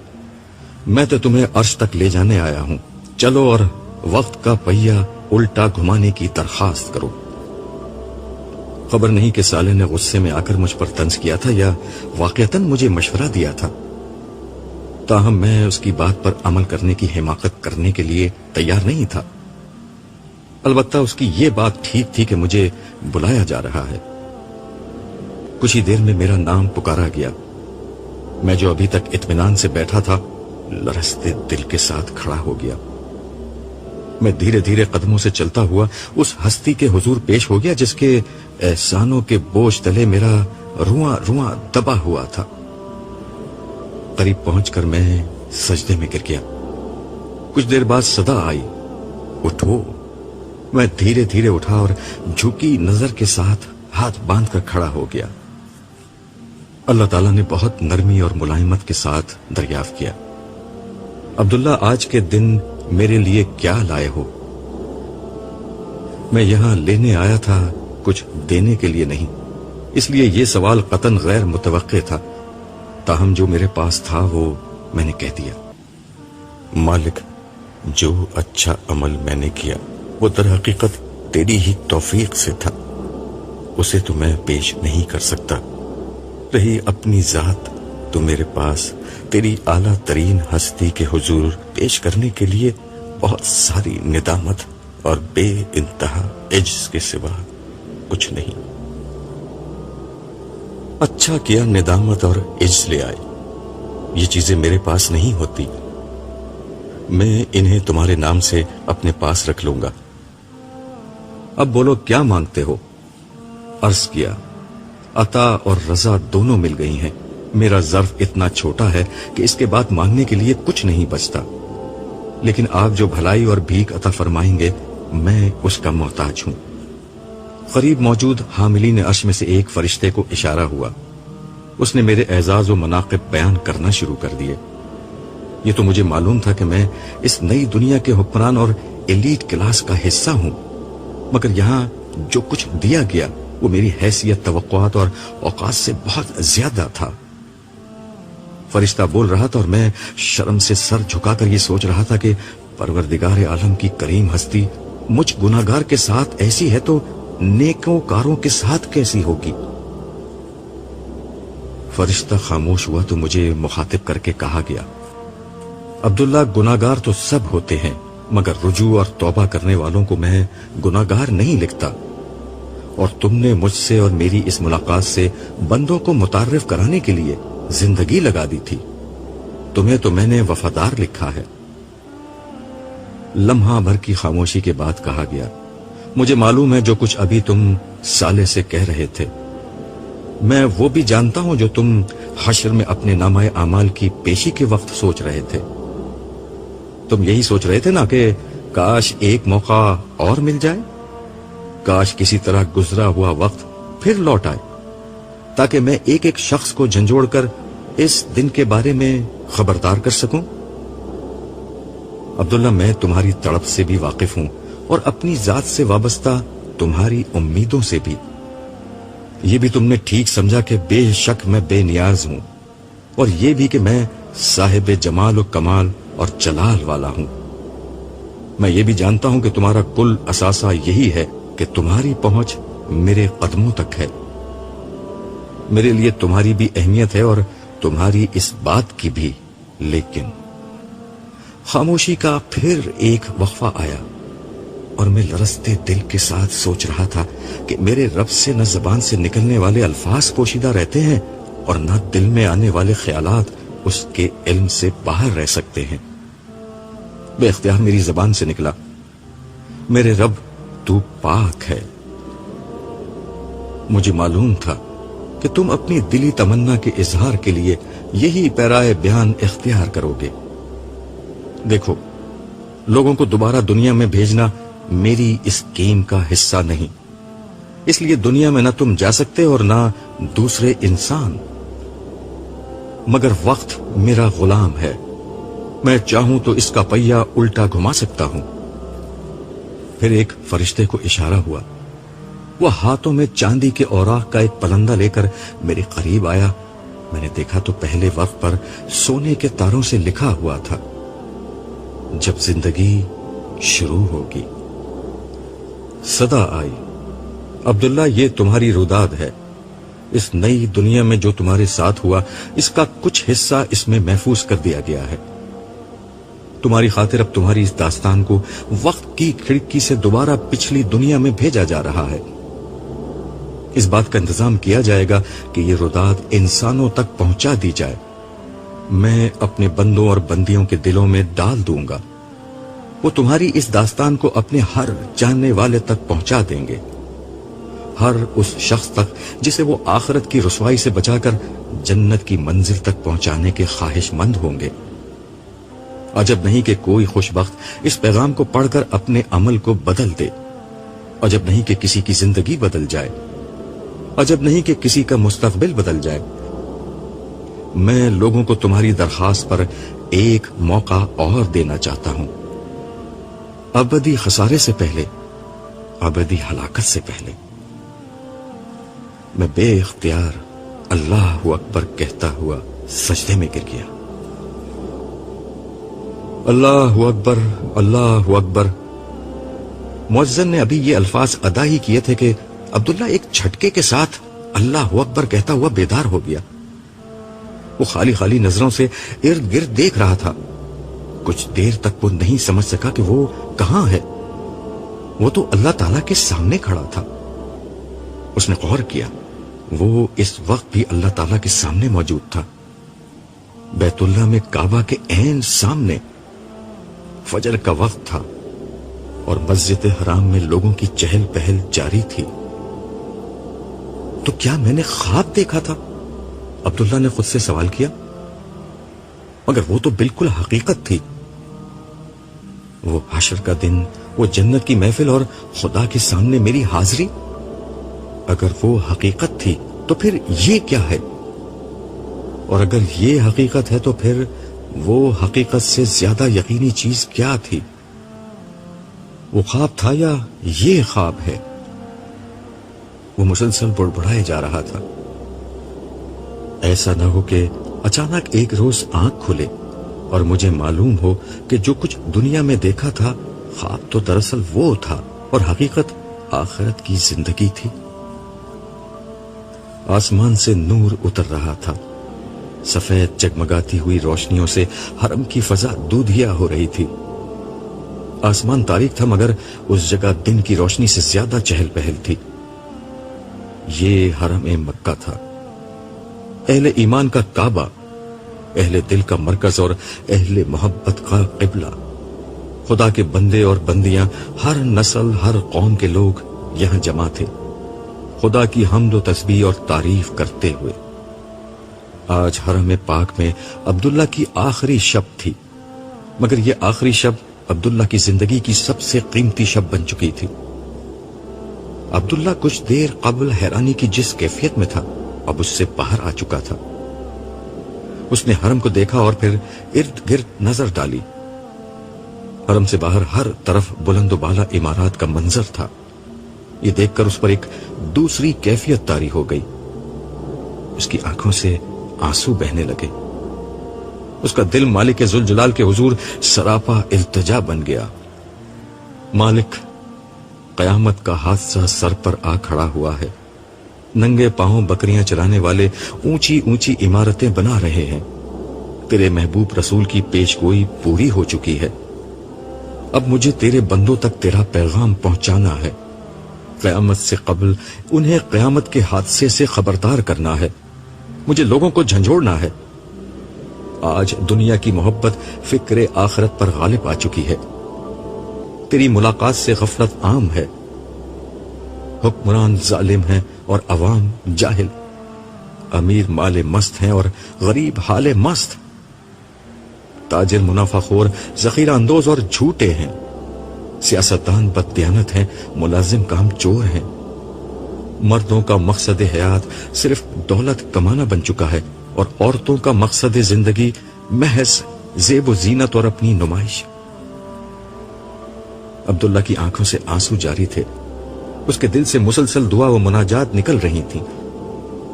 میں تو تمہیں عرش تک لے جانے آیا ہوں، چلو اور وقت کا پہیہ الٹا گھمانے کی درخواست کرو۔ خبر نہیں کہ صالح نے غصے میں آ کر مجھ پر طنز کیا تھا یا واقعتاً مجھے مشورہ دیا تھا، تاہم میں اس کی بات پر عمل کرنے کی حماقت کرنے کے لیے تیار نہیں تھا۔ البتہ اس کی یہ بات ٹھیک تھی کہ مجھے بلایا جا رہا ہے۔ کچھ ہی دیر میں میرا نام پکارا گیا۔ میں جو ابھی تک اطمینان سے بیٹھا تھا، لرزتے دل کے ساتھ کھڑا ہو گیا۔ میں دھیرے دھیرے قدموں سے چلتا ہوا اس ہستی کے حضور پیش ہو گیا جس کے احسانوں کے بوجھ تلے میرا رواں رواں دبا ہوا تھا۔ قریب پہنچ کر میں سجدے میں گر گیا۔ کچھ دیر بعد صدا آئی، اٹھو۔ میں دھیرے دھیرے اٹھا اور جھکی نظر کے ساتھ ہاتھ باندھ کر کھڑا ہو گیا۔ اللہ تعالیٰ نے بہت نرمی اور ملائمت کے ساتھ دریافت کیا، عبداللہ آج کے دن میرے لیے کیا لائے ہو؟ میں یہاں لینے آیا تھا، کچھ دینے کے لیے نہیں، اس لیے یہ سوال قطعاً غیر متوقع تھا، تاہم جو میرے پاس تھا وہ میں نے کہہ دیا۔ مالک، جو اچھا عمل میں نے کیا وہ در حقیقت تیری ہی توفیق سے تھا، اسے تو میں پیش نہیں کر سکتا۔ رہی اپنی ذات تو میرے پاس تیری اعلیٰ ترین ہستی کے حضور پیش کرنے کے لیے بہت ساری ندامت اور بے انتہا عجز کے سوا کچھ نہیں۔ اچھا کیا ندامت اور عجز لے آئے، یہ چیزیں میرے پاس نہیں ہوتی، میں انہیں تمہارے نام سے اپنے پاس رکھ لوں گا۔ اب بولو کیا مانگتے ہو؟ عرض کیا، عطا اور رضا دونوں مل گئی ہیں، میرا ظرف اتنا چھوٹا ہے کہ اس کے بعد مانگنے کے لیے کچھ نہیں بچتا، لیکن آپ جو بھلائی اور بھیک عطا فرمائیں گے میں اس کا محتاج ہوں۔ قریب موجود حاملین عرش میں سے ایک فرشتے کو اشارہ ہوا، اس نے میرے اعزاز و مناقب بیان کرنا شروع کر دیے۔ یہ تو مجھے معلوم تھا کہ میں اس نئی دنیا کے حکمران اور ایلیٹ کلاس کا حصہ ہوں، مگر یہاں جو کچھ دیا گیا وہ میری حیثیت، توقعات اور اوقات سے بہت زیادہ تھا۔ فرشتہ بول رہا تھا اور میں شرم سے سر جھکا کر یہ سوچ رہا تھا کہ پروردگار عالم کی کریم ہستی مجھ گناہگار کے ساتھ ایسی ہے تو نیکوں کاروں کے ساتھ کیسی ہوگی۔ فرشتہ خاموش ہوا تو مجھے مخاطب کر کے کہا گیا، عبداللہ گناہگار تو سب ہوتے ہیں، مگر رجوع اور توبہ کرنے والوں کو میں گناہگار نہیں لکھتا، اور تم نے مجھ سے اور میری اس ملاقات سے بندوں کو متعارف کرانے کے لیے زندگی لگا دی تھی، تمہیں تو میں نے وفادار لکھا ہے۔ لمحہ بھر کی خاموشی کے بعد کہا گیا، مجھے معلوم ہے جو کچھ ابھی تم سالے سے کہہ رہے تھے، میں وہ بھی جانتا ہوں جو تم حشر میں اپنے نامہ اعمال کی پیشی کے وقت سوچ رہے تھے۔ تم یہی سوچ رہے تھے نا کہ کاش ایک موقع اور مل جائے، کاش کسی طرح گزرا ہوا وقت پھر لوٹ آئے، تاکہ میں ایک ایک شخص کو جھنجھوڑ کر اس دن کے بارے میں خبردار کر سکوں۔ عبداللہ میں تمہاری تڑپ سے بھی واقف ہوں اور اپنی ذات سے وابستہ تمہاری امیدوں سے بھی۔ یہ بھی تم نے ٹھیک سمجھا کہ بے شک میں بے نیاز ہوں، اور یہ بھی کہ میں صاحب جمال و کمال اور جلال والا ہوں۔ میں یہ بھی جانتا ہوں کہ تمہارا کل اثاثہ یہی ہے کہ تمہاری پہنچ میرے قدموں تک ہے۔ میرے لیے تمہاری بھی اہمیت ہے اور تمہاری اس بات کی بھی، لیکن خاموشی کا پھر ایک وقفہ آیا اور میں لرزتے دل کے ساتھ سوچ رہا تھا کہ میرے رب سے نہ زبان سے نکلنے والے الفاظ پوشیدہ رہتے ہیں اور نہ دل میں آنے والے خیالات اس کے علم سے باہر رہ سکتے ہیں۔ بے اختیار میری زبان سے نکلا، میرے رب تو پاک ہے۔ مجھے معلوم تھا کہ تم اپنی دلی تمنا کے اظہار کے لیے یہی پیرائے بیان اختیار کرو گے۔ دیکھو، لوگوں کو دوبارہ دنیا میں بھیجنا میری اس گیم کا حصہ نہیں، اس لیے دنیا میں نہ تم جا سکتے اور نہ دوسرے انسان، مگر وقت میرا غلام ہے، میں چاہوں تو اس کا پہیہ الٹا گھما سکتا ہوں۔ پھر ایک فرشتے کو اشارہ ہوا، وہ ہاتھوں میں چاندی کے اوراق کا ایک پلندہ لے کر میرے قریب آیا۔ میں نے دیکھا تو پہلے ورق پر سونے کے تاروں سے لکھا ہوا تھا، جب زندگی شروع ہوگی۔ صدا آئی، عبداللہ یہ تمہاری روداد ہے، اس نئی دنیا میں جو تمہارے ساتھ ہوا اس کا کچھ حصہ اس میں محفوظ کر دیا گیا ہے۔ تمہاری خاطر اب تمہاری اس داستان کو وقت کی کھڑکی سے دوبارہ پچھلی دنیا میں بھیجا جا رہا ہے۔ اس بات کا انتظام کیا جائے گا کہ یہ روداد انسانوں تک پہنچا دی جائے، میں اپنے بندوں اور بندیوں کے دلوں میں ڈال دوں گا، وہ تمہاری اس داستان کو اپنے ہر جاننے والے تک پہنچا دیں گے، ہر اس شخص تک جسے وہ آخرت کی رسوائی سے بچا کر جنت کی منزل تک پہنچانے کے خواہش مند ہوں گے۔ عجب نہیں کہ کوئی خوش بخت اس پیغام کو پڑھ کر اپنے عمل کو بدل دے، عجب نہیں کہ کسی کی زندگی بدل جائے، عجب نہیں کہ کسی کا مستقبل بدل جائے۔ میں لوگوں کو تمہاری درخواست پر ایک موقع اور دینا چاہتا ہوں، ابدی خسارے سے پہلے، ابدی ہلاکت سے پہلے۔ میں بے اختیار اللہ اکبر کہتا ہوا سجدے میں گر گیا۔ اللہ اکبر، اللہ اکبر۔ مؤذن نے ابھی یہ الفاظ ادا ہی کیے تھے کہ عبداللہ ایک جھٹکے کے ساتھ اللہ اکبر کہتا ہوا بیدار ہو گیا۔ وہ خالی خالی نظروں سے ارد گرد دیکھ رہا تھا۔ کچھ دیر تک وہ نہیں سمجھ سکا کہ وہ کہاں ہے، وہ تو اللہ تعالیٰ کے سامنے کھڑا تھا۔ اس نے غور کیا، وہ اس وقت بھی اللہ تعالیٰ کے سامنے موجود تھا۔ بیت اللہ میں کعبہ کے عین سامنے فجر کا وقت تھا اور مسجد حرام میں لوگوں کی چہل پہل جاری تھی. تو کیا میں نے خواب دیکھا تھا؟ عبداللہ نے خود سے سوال کیا. مگر وہ تو بالکل حقیقت تھی. وہ حشر کا دن، وہ جنت کی محفل اور خدا کے سامنے میری حاضری. اگر وہ حقیقت تھی تو پھر یہ کیا ہے؟ اور اگر یہ حقیقت ہے تو پھر وہ حقیقت سے زیادہ یقینی چیز کیا تھی؟ وہ خواب تھا یا یہ خواب ہے؟ وہ مسلسل بڑبڑائے جا رہا تھا. ایسا نہ ہو کہ اچانک ایک روز آنکھ کھلے اور مجھے معلوم ہو کہ جو کچھ دنیا میں دیکھا تھا خواب تو دراصل وہ تھا اور حقیقت آخرت کی زندگی تھی. آسمان سے نور اتر رہا تھا. سفید جگمگاتی ہوئی روشنیوں سے حرم کی فضا دودھیا ہو رہی تھی. آسمان تاریک تھا مگر اس جگہ دن کی روشنی سے زیادہ چہل پہل تھی. یہ حرم مکہ تھا، اہل ایمان کا کعبہ، اہل دل کا مرکز اور اہل محبت کا قبلہ. خدا کے بندے اور بندیاں، ہر نسل ہر قوم کے لوگ یہاں جمع تھے، خدا کی حمد و تسبیح اور تعریف کرتے ہوئے. آج حرم پاک میں عبداللہ کی آخری شب تھی، مگر یہ آخری شب عبداللہ کی زندگی کی سب سے قیمتی شب بن چکی تھی. عبداللہ کچھ دیر قبل حیرانی کی جس کیفیت میں تھا اب اس سے باہر آ چکا تھا. اس نے حرم کو دیکھا اور پھر ارد گرد نظر ڈالی. حرم سے باہر ہر طرف بلند و بالا عمارات کا منظر تھا. یہ دیکھ کر اس پر ایک دوسری کیفیت طاری ہو گئی. اس کی آنکھوں سے آنسو بہنے لگے. اس کا دل مالک ذوالجلال کے حضور سراپا التجا بن گیا. مالک، قیامت کا حادثہ سر پر آ کھڑا ہوا ہے. ننگے پاؤں بکریاں چرانے والے اونچی اونچی عمارتیں بنا رہے ہیں. تیرے محبوب رسول کی پیش گوئی پوری ہو چکی ہے. اب مجھے تیرے بندوں تک تیرا پیغام پہنچانا ہے. قیامت سے قبل انہیں قیامت کے حادثے سے خبردار کرنا ہے. مجھے لوگوں کو جھنجھوڑنا ہے. آج دنیا کی محبت فکر آخرت پر غالب آ چکی ہے. تیری ملاقات سے غفلت عام ہے. حکمران ظالم ہیں اور عوام جاہل. امیر مال مست ہیں اور غریب حال مست. تاجر منافع خور ذخیرہ اندوز اور جھوٹے ہیں. سیاستدان بددیانت ہیں، ملازم کام چور ہیں. مردوں کا مقصد حیات صرف دولت کمانا بن چکا ہے اور عورتوں کا مقصد زندگی محض زیب و زینت اور اپنی نمائش. عبداللہ کی آنکھوں سے آنسو جاری تھے. اس کے دل سے مسلسل دعا و مناجات نکل رہی تھیں.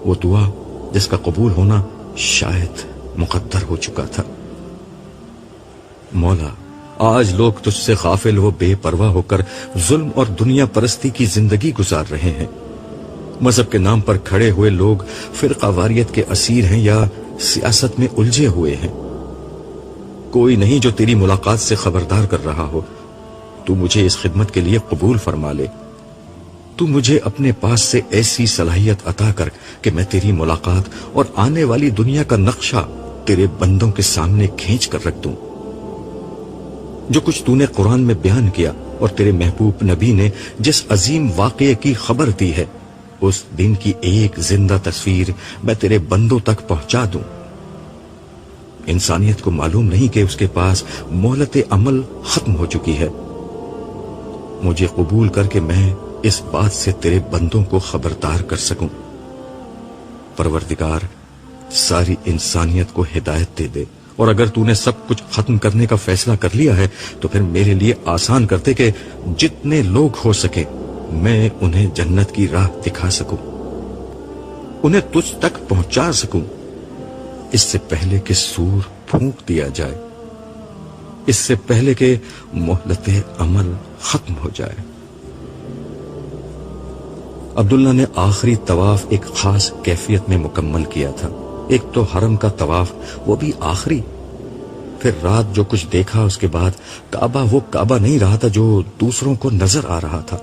وہ دعا جس کا قبول ہونا شاید مقدر ہو چکا تھا. مولا، آج لوگ تجھ سے غافل و بے پرواہ ہو کر ظلم اور دنیا پرستی کی زندگی گزار رہے ہیں. مذہب کے نام پر کھڑے ہوئے لوگ فرقہ واریت کے اسیر ہیں یا سیاست میں الجھے ہوئے ہیں. کوئی نہیں جو تیری ملاقات سے خبردار کر رہا ہو. تو مجھے اس خدمت کے لیے قبول فرما لے. تو مجھے اپنے پاس سے ایسی صلاحیت عطا کر کہ میں تیری ملاقات اور آنے والی دنیا کا نقشہ تیرے بندوں کے سامنے کھینچ کر رکھ دوں. جو کچھ تو نے قرآن میں بیان کیا اور تیرے محبوب نبی نے جس عظیم واقعے کی خبر دی ہے، اس دن کی ایک زندہ تصویر میں تیرے بندوں تک پہنچا دوں. انسانیت کو معلوم نہیں کہ اس کے پاس مہلت عمل ختم ہو چکی ہے. مجھے قبول کر کے میں اس بات سے تیرے بندوں کو خبردار کر سکوں. پروردگار، ساری انسانیت کو ہدایت دے دے، اور اگر تو نے سب کچھ ختم کرنے کا فیصلہ کر لیا ہے تو پھر میرے لیے آسان کرتے کہ جتنے لوگ ہو سکے میں انہیں جنت کی راہ دکھا سکوں، انہیں تجھ تک پہنچا سکوں، اس سے پہلے کہ سور پھونک دیا جائے، اس سے پہلے کہ مہلت عمل ختم ہو جائے. عبداللہ نے آخری طواف ایک خاص کیفیت میں مکمل کیا تھا. ایک تو حرم کا طواف، وہ بھی آخری. پھر رات جو کچھ دیکھا اس کے بعد کعبہ وہ کعبہ نہیں رہا تھا جو دوسروں کو نظر آ رہا تھا.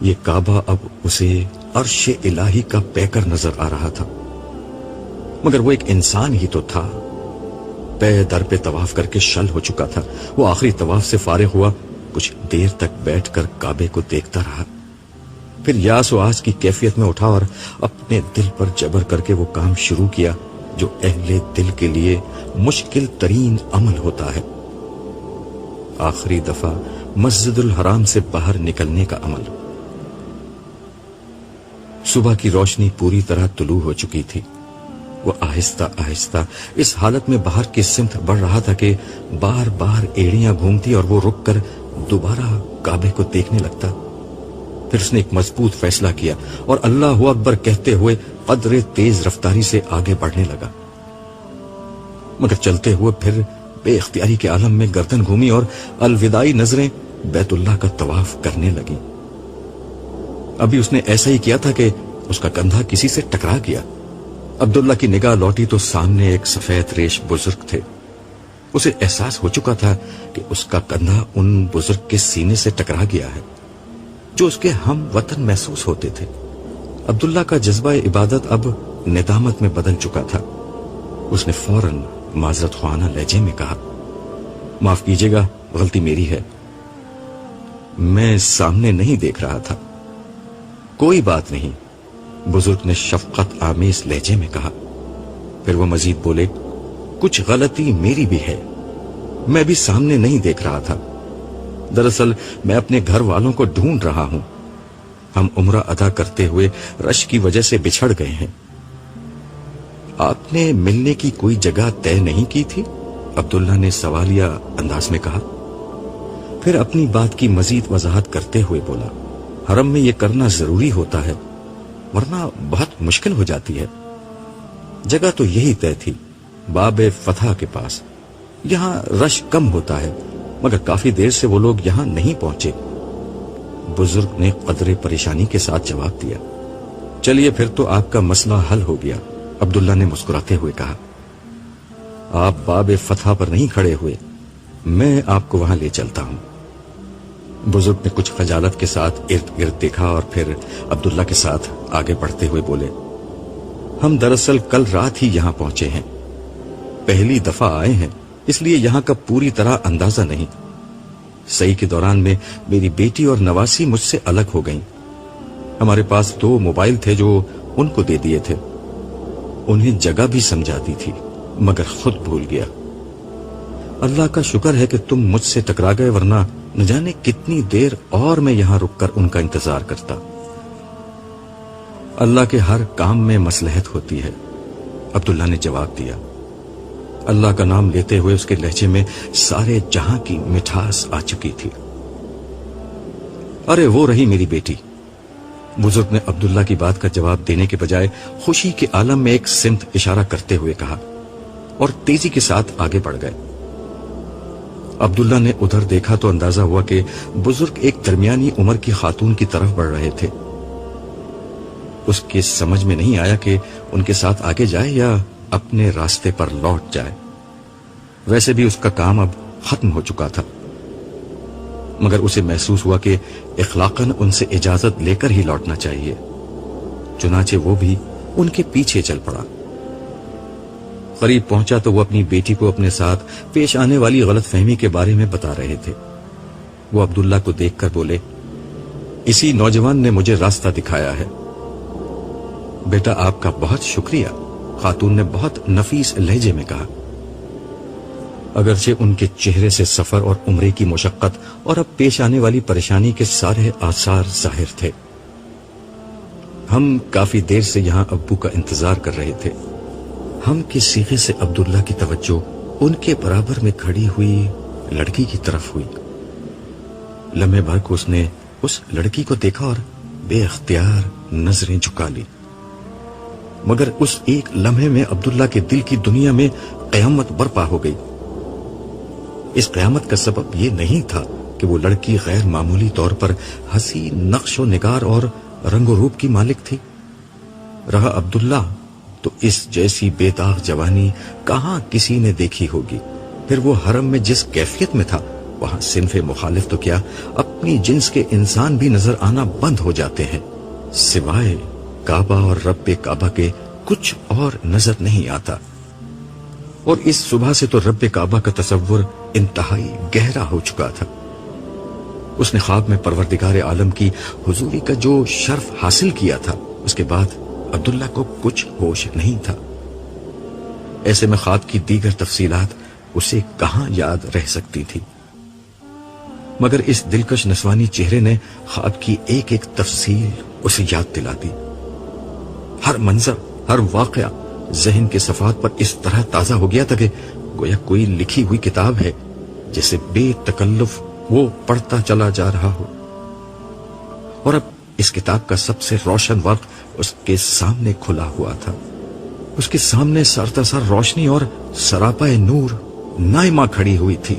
یہ کعبہ اب اسے عرش الہی کا پیکر نظر آ رہا تھا. مگر وہ ایک انسان ہی تو تھا، پے در پہ طواف کر کے شل ہو چکا تھا. وہ آخری طواف سے فارغ ہوا, کچھ دیر تک بیٹھ کر کعبے کو دیکھتا رہا. پھر یاس و آس کی کیفیت میں اٹھا اور اپنے دل پر جبر کر کے وہ کام شروع کیا جو اہل دل کے لیے مشکل ترین عمل ہوتا ہے, آخری دفعہ مسجد الحرام سے باہر نکلنے کا عمل. صبح کی روشنی پوری طرح طلوع ہو چکی تھی. وہ آہستہ آہستہ اس حالت میں باہر کی سمت بڑھ رہا تھا کہ بار بار ایڑیاں گھومتی اور وہ رک کر دوبارہ کعبے کو دیکھنے لگتا. پھر اس نے ایک مضبوط فیصلہ کیا اور اللہ اکبر کہتے ہوئے قدر تیز رفتاری سے آگے بڑھنے لگا. مگر چلتے ہوئے پھر بے اختیاری کے عالم میں گردن گھومی اور الوداعی نظریں بیت اللہ کا طواف کرنے لگی. ابھی اس نے ایسا ہی کیا تھا کہ اس کا کندھا کسی سے ٹکرا گیا. عبداللہ کی نگاہ لوٹی تو سامنے ایک سفید ریش بزرگ تھے. اسے احساس ہو چکا تھا کہ اس کا کندھا ان بزرگ کے سینے سے ٹکرا گیا ہے جو اس کے ہم وطن محسوس ہوتے تھے. عبداللہ کا جذبہ عبادت اب ندامت میں بدل چکا تھا. اس نے فوراً معذرت خواہانہ لہجے میں کہا, معاف کیجیے گا, غلطی میری ہے, میں سامنے نہیں دیکھ رہا تھا. کوئی بات نہیں, بزرگ نے شفقت آمیز لہجے میں کہا. پھر وہ مزید بولے, کچھ غلطی میری بھی ہے, میں بھی سامنے نہیں دیکھ رہا تھا. دراصل میں اپنے گھر والوں کو ڈھونڈ رہا ہوں. ہم عمرہ ادا کرتے ہوئے رش کی وجہ سے بچھڑ گئے ہیں. آپ نے ملنے کی کوئی جگہ طے نہیں کی تھی؟ عبداللہ نے سوالیہ انداز میں کہا. پھر اپنی بات کی مزید وضاحت کرتے ہوئے بولا, حرم میں یہ کرنا ضروری ہوتا ہے ورنہ بہت مشکل ہو جاتی ہے. جگہ تو یہی طے تھی, باب فتح کے پاس. یہاں رش کم ہوتا ہے مگر کافی دیر سے وہ لوگ یہاں نہیں پہنچے. بزرگ نے قدرے پریشانی کے ساتھ جواب دیا. چلیے پھر تو آپ کا مسئلہ حل ہو گیا, عبداللہ نے مسکراتے ہوئے کہا. آپ باب فتح پر نہیں کھڑے ہوئے, میں آپ کو وہاں لے چلتا ہوں. بزرگ نے کچھ خجالت کے ساتھ ارد گرد دیکھا اور پھر عبداللہ کے ساتھ آگے بڑھتے ہوئے بولے, ہم دراصل کل رات ہی یہاں پہنچے ہیں, پہلی دفعہ آئے ہیں اس لیے یہاں کا پوری طرح اندازہ نہیں. صحیح کے دوران میں میری بیٹی اور نواسی مجھ سے الگ ہو گئیں. ہمارے پاس 2 موبائل تھے جو ان کو دے دیے تھے. انہیں جگہ بھی سمجھاتی تھی مگر خود بھول گیا. اللہ کا شکر ہے کہ تم مجھ سے ٹکرا گئے ورنہ نہ جانے کتنی دیر اور میں یہاں رک کر ان کا انتظار کرتا. اللہ کے ہر کام میں مصلحت ہوتی ہے, عبداللہ نے جواب دیا. اللہ کا نام لیتے ہوئے اس کے لہجے میں سارے جہاں کی مٹھاس آ چکی تھی. ارے وہ رہی میری بیٹی. بزرگ نے عبداللہ کی بات کا جواب دینے کے بجائے خوشی کے عالم میں ایک سمت اشارہ کرتے ہوئے کہا اور تیزی کے ساتھ آگے بڑھ گئے. عبداللہ نے ادھر دیکھا تو اندازہ ہوا کہ بزرگ ایک درمیانی عمر کی خاتون کی طرف بڑھ رہے تھے. اس کی سمجھ میں نہیں آیا کہ ان کے ساتھ آگے جائے یا اپنے راستے پر لوٹ جائے. ویسے بھی اس کا کام اب ختم ہو چکا تھا مگر اسے محسوس ہوا کہ اخلاقاً ان سے اجازت لے کر ہی لوٹنا چاہیے. چنانچہ وہ بھی ان کے پیچھے چل پڑا. قریب پہنچا تو وہ اپنی بیٹی کو اپنے ساتھ پیش آنے والی غلط فہمی کے بارے میں بتا رہے تھے. وہ عبداللہ کو دیکھ کر بولے, اسی نوجوان نے مجھے راستہ دکھایا ہے. بیٹا آپ کا بہت شکریہ, خاتون نے بہت نفیس لہجے میں کہا. اگرچہ ان کے چہرے سے سفر اور عمرے کی مشقت اور اب پیش آنے والی پریشانی کے سارے آثار ظاہر تھے. ہم کافی دیر سے یہاں ابو کا انتظار کر رہے تھے. ہم کے صیغے سے عبداللہ کی توجہ ان کے برابر میں کھڑی ہوئی لڑکی کی طرف ہوئی. لمحے بھر کو اس نے اس لڑکی کو دیکھا اور بے اختیار نظریں جھکا لی. مگر اس ایک لمحے میں عبداللہ کے دل کی دنیا میں قیامت برپا ہو گئی. اس قیامت کا سبب یہ نہیں تھا کہ وہ لڑکی غیر معمولی طور پر حسین نقش و نگار اور رنگ و روپ کی مالک تھی. رہا عبداللہ تو اس جیسی بے داغ جوانی کہاں کسی نے دیکھی ہوگی. پھر وہ حرم میں جس کیفیت میں تھا وہاں صنف مخالف تو کیا اپنی جنس کے انسان بھی نظر آنا بند ہو جاتے ہیں. سوائے کعبہ اور رب کعبہ کے کچھ اور نظر نہیں آتا. اور اس صبح سے تو رب کعبہ کا تصور انتہائی گہرا ہو چکا تھا۔ اس نے خواب میں پروردگار عالم کی حضوری کا جو شرف حاصل کیا تھا، اس کے بعد عبداللہ کو کچھ ہوش نہیں تھا۔ ایسے میں خواب کی دیگر تفصیلات اسے کہاں یاد رہ سکتی تھی، مگر اس دلکش نسوانی چہرے نے خواب کی ایک ایک تفصیل اسے یاد دلا دی۔ ہر منظر، ہر واقعہ ذہن کے صفحات پر اس طرح تازہ ہو گیا تھا کہ گویا کوئی لکھی ہوئی کتاب ہے جسے بے تکلف وہ پڑھتا چلا جا رہا ہو، اور اب اس کتاب کا سب سے روشن وقت اس کے سامنے کھلا ہوا تھا۔ اس کے سامنے سرتاسر روشنی اور سراپا نور نائمہ کھڑی ہوئی تھی۔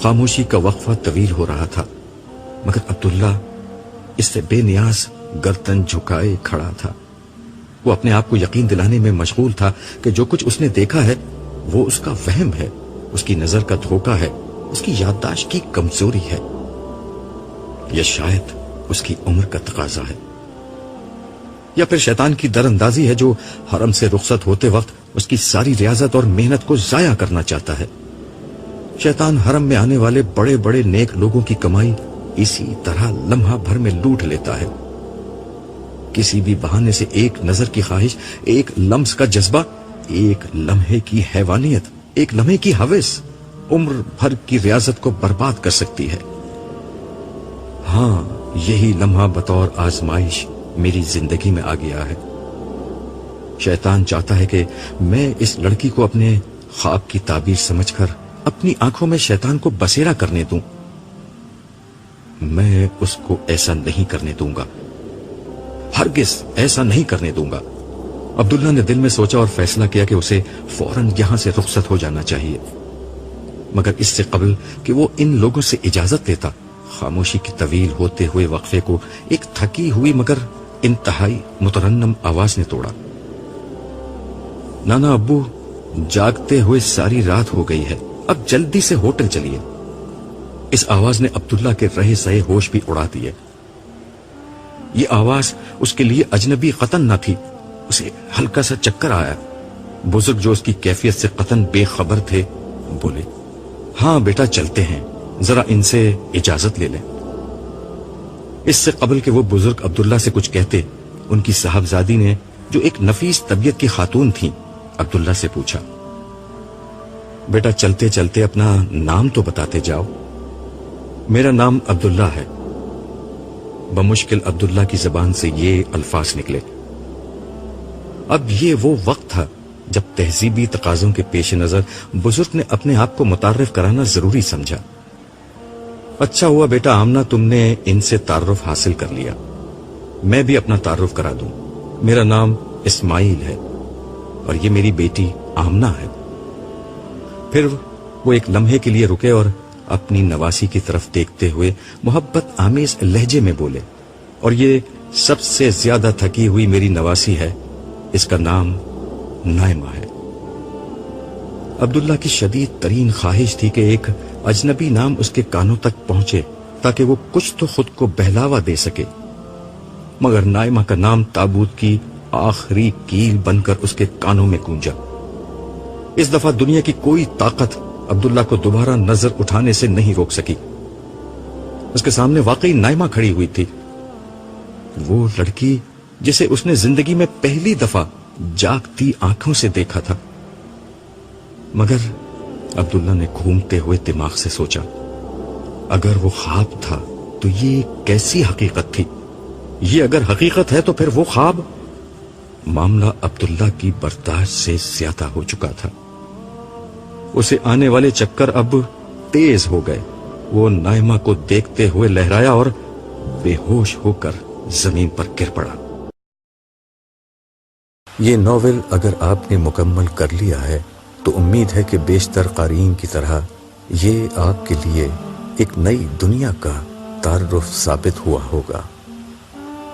خاموشی کا وقفہ طویل ہو رہا تھا، مگر عبداللہ اس سے بے نیاز گردن جھکائے کھڑا تھا۔ وہ اپنے آپ کو یقین دلانے میں مشغول تھا کہ جو کچھ اس نے دیکھا ہے وہ اس کا وہم ہے، اس کی نظر کا دھوکہ ہے، اس کی یادداشت کی کمزوری ہے، یا شاید اس کی عمر کا تقاضا ہے، یا پھر شیطان کی در اندازی ہے جو حرم سے رخصت ہوتے وقت اس کی ساری ریاضت اور محنت کو ضائع کرنا چاہتا ہے۔ شیطان حرم میں آنے والے بڑے بڑے نیک لوگوں کی کمائی اسی طرح لمحہ بھر میں لوٹ لیتا ہے۔ کسی بھی بہانے سے ایک نظر کی خواہش، ایک لمس کا جذبہ، ایک لمحے کی حیوانیت، ایک لمحے کی ہوس عمر بھر کی ریاضت کو برباد کر سکتی ہے۔ ہاں، یہی لمحہ بطور آزمائش میری زندگی میں آ گیا ہے۔ شیطان چاہتا ہے کہ میں اس لڑکی کو اپنے خواب کی تعبیر سمجھ کر اپنی آنکھوں میں شیطان کو بسیرا کرنے دوں۔ میں اس کو ایسا نہیں کرنے دوں گا، ہرگز ایسا نہیں کرنے دوں گا۔ عبداللہ نے دل میں سوچا اور فیصلہ کیا کہ اسے فوراً یہاں سے رخصت ہو جانا چاہیے، مگر اس سے قبل کہ وہ ان لوگوں سے اجازت لیتا، خاموشی کی طویل ہوتے ہوئے وقفے کو ایک تھکی ہوئی مگر انتہائی مترنم آواز نے توڑا۔ نانا ابو، جاگتے ہوئے ساری رات ہو گئی ہے، اب جلدی سے ہوٹل چلیے۔ اس آواز نے عبداللہ کے رہے سہے ہوش بھی اڑا دیے۔ یہ آواز اس کے لیے اجنبی قطن نہ تھی، اسے ہلکا سا چکر آیا۔ بزرگ جو اس کی کیفیت سے قطن بے خبر تھے بولے، ہاں بیٹا چلتے ہیں، ذرا ان سے اجازت لے لیں۔ اس سے قبل کہ وہ بزرگ عبداللہ سے کچھ کہتے، ان کی صاحبزادی نے جو ایک نفیس طبیعت کی خاتون تھیں عبداللہ سے پوچھا، بیٹا چلتے چلتے اپنا نام تو بتاتے جاؤ۔ میرا نام عبداللہ ہے۔ بمشکل عبداللہ کی زبان سے یہ الفاظ نکلے۔ اب یہ وہ وقت تھا جب تہذیبی تقاضوں کے پیش نظر بزرگ نے اپنے آپ کو متعارف کرانا ضروری سمجھا۔ اچھا ہوا بیٹا آمنہ تم نے ان سے تعارف حاصل کر لیا، میں بھی اپنا تعارف کرا دوں۔ میرا نام اسماعیل ہے اور یہ میری بیٹی آمنہ ہے۔ پھر وہ ایک لمحے کے لیے رکے اور اپنی نواسی کی طرف دیکھتے ہوئے محبت آمیز لہجے میں بولے، اور یہ سب سے زیادہ تھکی ہوئی میری نواسی ہے، اس کا نام نائمہ ہے۔ عبداللہ کی شدید ترین خواہش تھی کہ ایک اجنبی نام اس کے کانوں تک پہنچے تاکہ وہ کچھ تو خود کو بہلاوا دے سکے، مگر نائمہ کا نام تابوت کی آخری کیل بن کر اس کے کانوں میں گونجا۔ اس دفعہ دنیا کی کوئی طاقت عبداللہ کو دوبارہ نظر اٹھانے سے نہیں روک سکی۔ اس کے سامنے واقعی نائمہ کھڑی ہوئی تھی، وہ لڑکی جسے اس نے زندگی میں پہلی دفعہ جاگتی آنکھوں سے دیکھا تھا۔ مگر عبداللہ نے گھومتے ہوئے دماغ سے سوچا، اگر وہ خواب تھا تو یہ کیسی حقیقت تھی؟ یہ اگر حقیقت ہے تو پھر وہ خواب؟ معاملہ عبداللہ کی برداشت سے زیادہ ہو چکا تھا۔ اسے آنے والے چکر اب تیز ہو گئے۔ وہ نائمہ کو دیکھتے ہوئے لہرایا اور بے ہوش ہو کر زمین پر گر پڑا۔ یہ ناول اگر آپ نے مکمل کر لیا ہے تو امید ہے کہ بیشتر قارئین کی طرح یہ آپ کے لیے ایک نئی دنیا کا تعارف ثابت ہوا ہوگا۔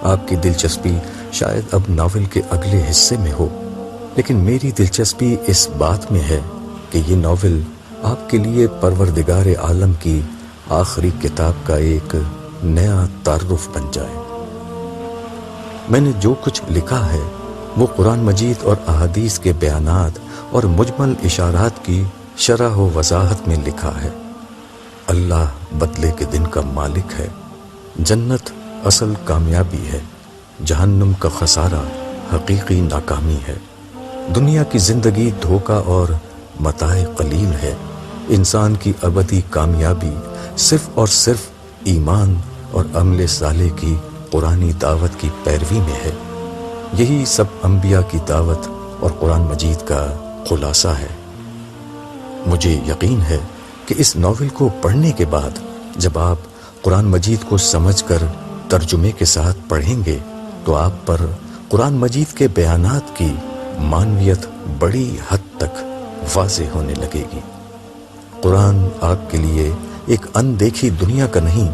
آپ کی دلچسپی شاید اب ناول کے اگلے حصے میں ہو، لیکن میری دلچسپی اس بات میں ہے کہ یہ ناول آپ کے لیے پروردگار عالم کی آخری کتاب کا ایک نیا تعارف بن جائے۔ میں نے جو کچھ لکھا ہے وہ قرآن مجید اور احادیث کے بیانات اور مجمل اشارات کی شرح و وضاحت میں لکھا ہے۔ اللہ بدلے کے دن کا مالک ہے، جنت اصل کامیابی ہے، جہنم کا خسارہ حقیقی ناکامی ہے، دنیا کی زندگی دھوکہ اور متاع قلیل ہے، انسان کی ابدی کامیابی صرف اور صرف ایمان اور عمل صالح کی قرآنی دعوت کی پیروی میں ہے۔ یہی سب انبیاء کی دعوت اور قرآن مجید کا خلاصہ ہے۔ مجھے یقین ہے کہ اس ناول کو پڑھنے کے بعد جب آپ قرآن مجید کو سمجھ کر ترجمے کے ساتھ پڑھیں گے تو آپ پر قرآن مجید کے بیانات کی معنویت بڑی حد تک واضح ہونے لگے گی۔ قرآن آپ کے لیے ایک اندیکھی دنیا کا نہیں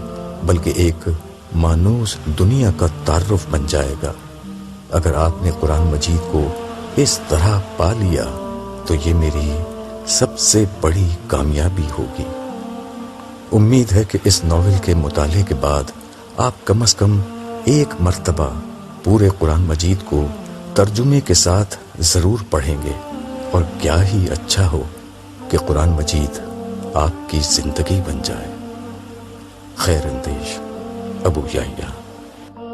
بلکہ ایک مانوس دنیا کا تعارف بن جائے گا۔ اگر آپ نے قرآن مجید کو اس طرح پا لیا تو یہ میری سب سے بڑی کامیابی ہوگی۔ امید ہے کہ اس ناول کے مطالعے کے بعد آپ کم از کم ایک مرتبہ پورے قرآن مجید کو ترجمے کے ساتھ ضرور پڑھیں گے، اور کیا ہی اچھا ہو کہ قرآن مجید آپ کی زندگی بن جائے۔ خیر اندیش ابو یحییٰ۔